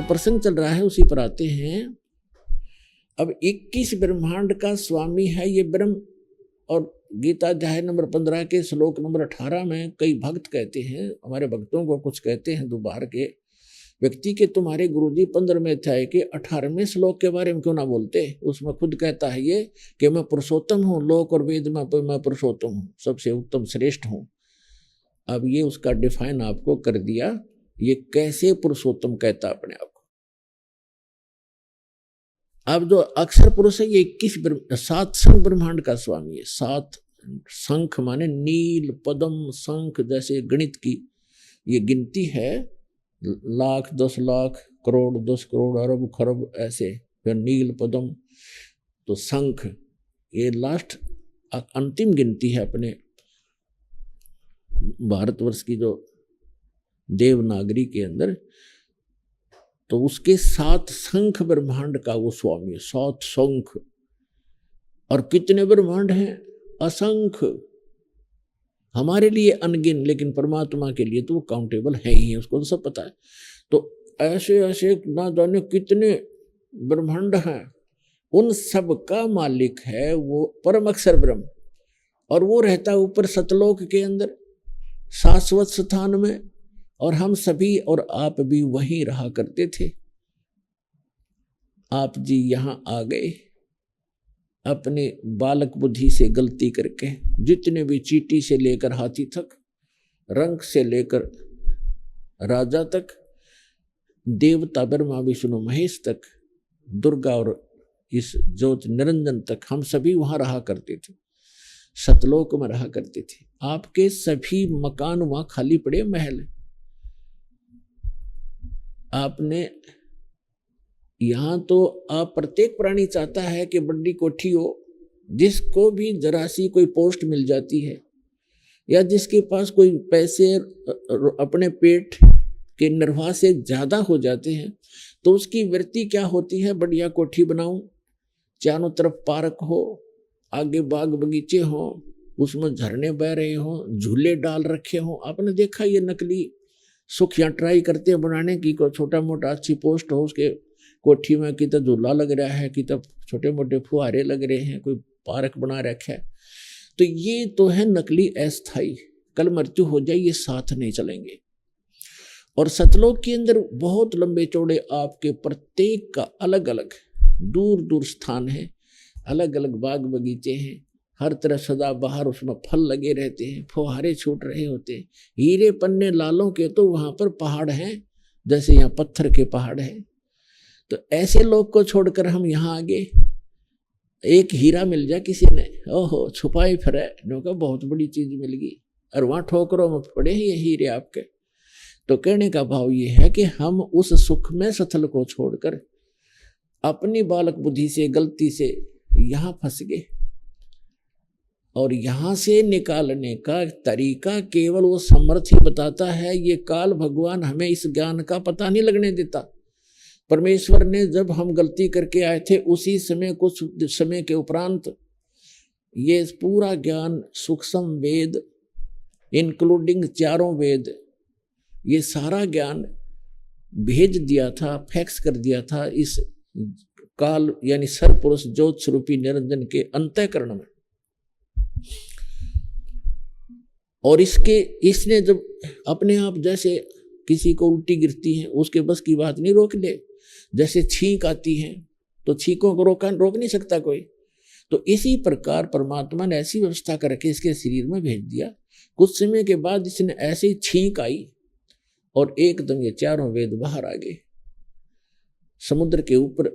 जो प्रसंग चल रहा है उसी पर आते हैं। अब 21 ब्रह्मांड का स्वामी है ये ब्रह्म। और गीता अध्याय नंबर 15 के श्लोक नंबर 18 में कई भक्त कहते हैं, हमारे भक्तों को कुछ कहते हैं दोबार के व्यक्ति के, तुम्हारे गुरुजी 15वें अध्याय के 18वें श्लोक के बारे में क्यों ना बोलते। उसमें खुद कहता है ये कि मैं पुरुषोत्तम हूँ, लोक और वेद में मैं पुरुषोत्तम हूँ, सबसे उत्तम श्रेष्ठ हूँ। अब ये उसका डिफाइन आपको कर दिया, ये कैसे पुरुषोत्तम कहता अपने आप को। अब जो अक्षर पुरुष है ये 7 शंख ब्रह्मांड का स्वामी है। 7 शंख माने नील, पद्म, शंख, जैसे गणित की ये गिनती है, लाख, 10 लाख, करोड़, 10 करोड़, अरब, खरब, ऐसे। फिर नील, पद्म, तो शंख, ये लास्ट अंतिम गिनती है अपने भारतवर्ष की जो देवनागरी के अंदर। तो उसके 7 शंख ब्रह्मांड का वो स्वामी है, 7 शंख। और कितने ब्रह्मांड हैं? असंख्य। हमारे लिए अनगिन, लेकिन परमात्मा के लिए तो वो काउंटेबल है ही है, उसको तो सब पता है। तो ऐसे ऐसे ना जाने कितने ब्रह्मांड हैं, उन सब का मालिक है वो परम अक्षर ब्रह्म। और वो रहता है ऊपर सतलोक के अंदर शाश्वत स्थान में, और हम सभी और आप भी वहीं रहा करते थे। आप जी यहां आ गए अपने बालक बुद्धि से गलती करके। जितने भी चींटी से लेकर हाथी तक, रंग से लेकर राजा तक, देवता ब्रह्मा विष्णु महेश तक, दुर्गा और इस ज्योत निरंजन तक, हम सभी वहां रहा करते थे, सतलोक में रहा करते थे। आपके सभी मकान वहां खाली पड़े, महल। आपने यहां तो आप प्रत्येक प्राणी चाहता है कि बड़ी कोठी हो, जिसको भी जरा सी कोई पोस्ट मिल जाती है, या जिसके पास कोई पैसे अपने पेट के निर्वाह से ज्यादा हो जाते हैं, तो उसकी वृत्ति क्या होती है? बढ़िया कोठी बनाऊं, चारों तरफ पार्क हो, आगे बाग बगीचे हो, उसमें झरने बह रहे हो, झूले डाल रखे हो। आपने देखा ये नकली सुख यहाँ ट्राई करते हैं बनाने की, को छोटा मोटा अच्छी पोस्ट हो, उसके कोठी में कि तो झूला लग रहा है, कि तो छोटे मोटे फुहारे लग रहे हैं, कोई पार्क बना रखा है। तो ये तो है नकली अस्थाई, कल मृत्यु हो जाए ये साथ नहीं चलेंगे। और सतलोक के अंदर बहुत लंबे चौड़े आपके प्रत्येक का अलग अलग दूर दूर स्थान है, अलग अलग बाग बगीचे हैं, हर तरफ सदा बाहर उसमें फल लगे रहते हैं, फुहारे छूट रहे होते हैं। हीरे पन्ने लालों के तो वहां पर पहाड़ हैं, जैसे यहाँ पत्थर के पहाड़ हैं। तो ऐसे लोग को छोड़कर हम यहाँ आगे, एक हीरा मिल जाए किसी ने, ओहो छुपाई फिरे, का बहुत बड़ी चीज मिल गई, और वहां ठोकरों में पड़े ये हीरे आपके। तो कहने का भाव ये है कि हम उस सुख में सथल को छोड़कर अपनी बालक बुद्धि से गलती से यहाँ फंस गए। और यहां से निकालने का तरीका केवल वो समर्थ ही बताता है। ये काल भगवान हमें इस ज्ञान का पता नहीं लगने देता। परमेश्वर ने जब हम गलती करके आए थे, उसी समय कुछ समय के उपरांत ये पूरा ज्ञान, सूक्ष्म वेद इंक्लूडिंग 4 वेद, ये सारा ज्ञान भेज दिया था, फैक्स कर दिया था इस काल यानी सर्वपुरुष ज्योत स्वरूपी निरंजन के अंतःकरण में। और इसने जब अपने आप, जैसे किसी को उल्टी गिरती है, उसके बस की बात नहीं रोक ले, जैसे छींक आती है तो छींकों को रोक नहीं सकता कोई। तो इसी प्रकार परमात्मा ने ऐसी व्यवस्था करके इसके शरीर में भेज दिया। कुछ समय के बाद इसने ऐसे ही छींक आई और एकदम ये 4 वेद बाहर आ गए, समुद्र के ऊपर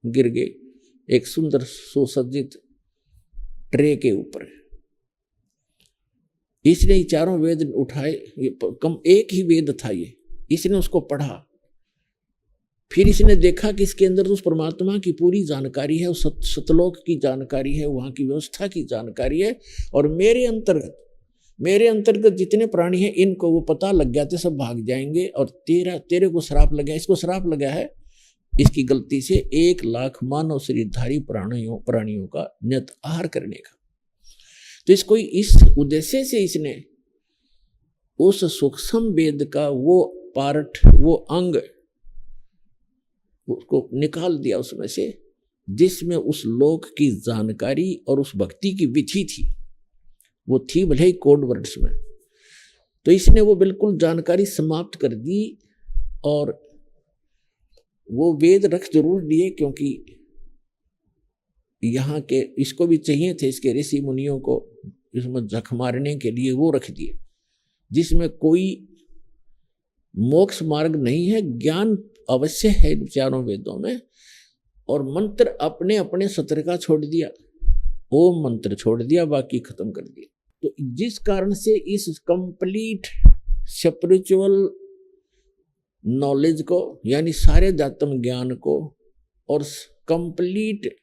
गिर गए, एक सुंदर सुसज्जित ट्रे के ऊपर। इसने 4 वेद उठाए, एक ही वेद था ये, इसने उसको पढ़ा। फिर इसने देखा कि इसके अंदर उस परमात्मा की पूरी जानकारी है, उस सतलोक की जानकारी है, वहां की व्यवस्था की जानकारी है। और मेरे अंतर्गत जितने प्राणी हैं, इनको वो पता लग गया थे, सब भाग जाएंगे। और तेरे को श्राप लगा, इसको श्राप लगा है इसकी गलती से 1 लाख मानव शरीरधारी प्राणियों का नियत आहार करने का। तो इसको इस उद्देश्य से इसने उस सूक्ष्म वेद का वो पार्ट, वो अंग उसको निकाल दिया उसमें से, जिसमें उस लोक की जानकारी और उस भक्ति की विधि थी, वो थी भले ही कोड वर्ड्स में। तो इसने वो बिल्कुल जानकारी समाप्त कर दी, और वो वेद रख जरूर दिए, क्योंकि यहाँ के इसको भी चाहिए थे, इसके ऋषि मुनियों को इसमें जख मारने के लिए वो रख दिए, जिसमें कोई मोक्ष मार्ग नहीं है, ज्ञान अवश्य है इन चारों वेदों में। और मंत्र अपने अपने सत्र का छोड़ दिया, ओम मंत्र छोड़ दिया, बाकी खत्म कर दिया। तो जिस कारण से इस कंप्लीट स्पिरिचुअल नॉलेज को, यानी सारे दातम ज्ञान को, और कंप्लीट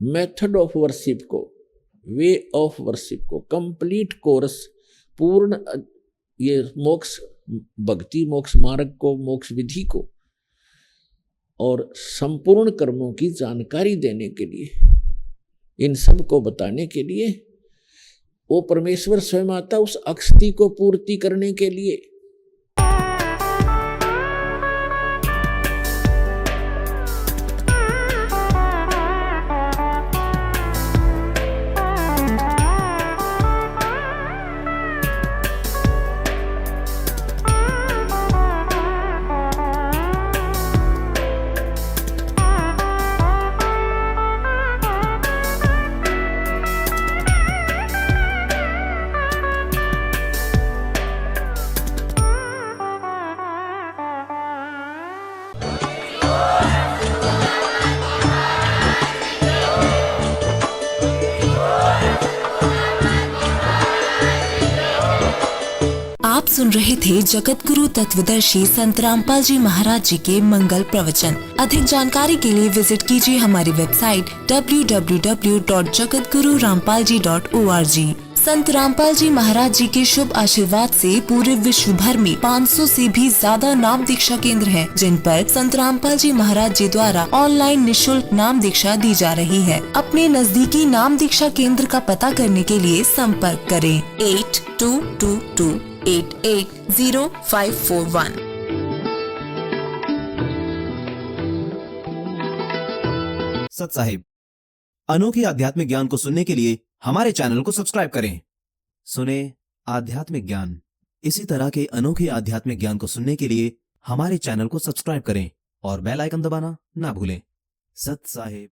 मेथड ऑफ वर्शिप को, वे ऑफ वर्शिप को, कंप्लीट कोर्स, पूर्ण ये मोक्ष भक्ति मोक्ष मार्ग को, मोक्ष विधि को और संपूर्ण कर्मों की जानकारी देने के लिए, इन सब को बताने के लिए वो परमेश्वर स्वयं आता, उस अक्षति को पूर्ति करने के लिए। आप सुन रहे थे जगत गुरु तत्वदर्शी संत रामपाल जी महाराज जी के मंगल प्रवचन। अधिक जानकारी के लिए विजिट कीजिए हमारी वेबसाइट www.jagatgururampalji.org। संत रामपाल जी महाराज जी के शुभ आशीर्वाद से पूरे विश्व भर में 500 से भी ज्यादा नाम दीक्षा केंद्र हैं, जिन पर संत रामपाल जी महाराज जी द्वारा ऑनलाइन निशुल्क नाम दीक्षा दी जा रही है। अपने नजदीकी नाम दीक्षा केंद्र का पता करने के लिए संपर्क करें 8222880541। सत साहिब, अनोखी आध्यात्मिक ज्ञान को सुनने के लिए हमारे चैनल को सब्सक्राइब करें। सुने आध्यात्मिक ज्ञान। इसी तरह के अनोखे आध्यात्मिक ज्ञान को सुनने के लिए हमारे चैनल को सब्सक्राइब करें और बेल आइकन दबाना ना भूलें। सत साहिब।